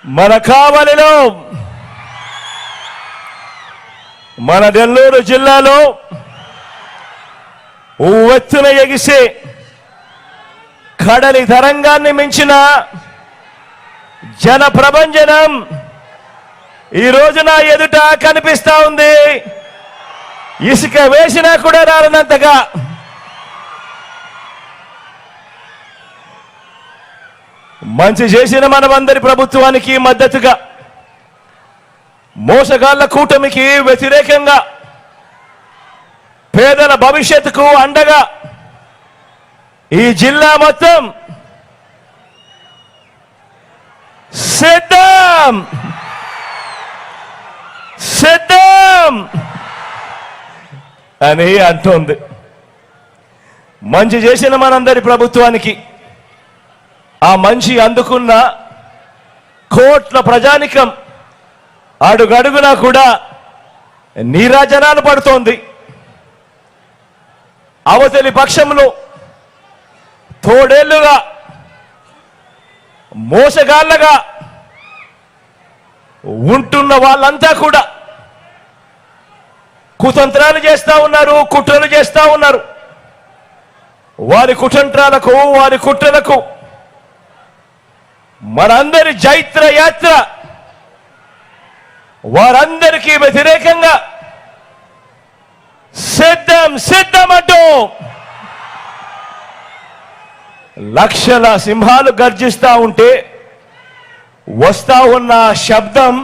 మన కావలిలో మన నెల్లూరు జిల్లాలో ఉవ్వెత్తున ఎగిసే కడలి తరంగాన్ని మించిన జన ప్రభంజనం ఈ రోజు నా ఎదుట కనిపిస్తా ఉంది. ఇసుక వేసినా కూడా రాలనంతగా మంచి చేసిన మనమందరి ప్రభుత్వానికి మద్దతుగా, మోసగాళ్ల కూటమికి వ్యతిరేకంగా, పేదల భవిష్యత్తుకు అండగా ఈ జిల్లా మొత్తం సిద్ధం సిద్ధం అని అంటోంది. మంచి చేసిన మనందరి ప్రభుత్వానికి, ఆ మంచి అందుకున్న కోట్ల ప్రజానికం అడుగడుగునా కూడా నీరాజనాలు పడుతోంది. అవతలి పక్షంలో తోడేళ్లుగా మోసగాళ్ళగా ఉంటున్న వాళ్ళంతా కూడా కుతంత్రాలు చేస్తా ఉన్నారు, కుట్రలు చేస్తా ఉన్నారు. వారి కుతంత్రాలకు, వారి కుట్రలకు మనందరి జైత్ర యాత్ర వారందరికీ వ్యతిరేకంగా సిద్ధం సిద్ధమంటూ లక్షల సింహాలు గర్జిస్తా ఉంటే వస్తా ఉన్న శబ్దం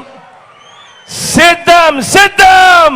సిద్ధం సిద్ధం.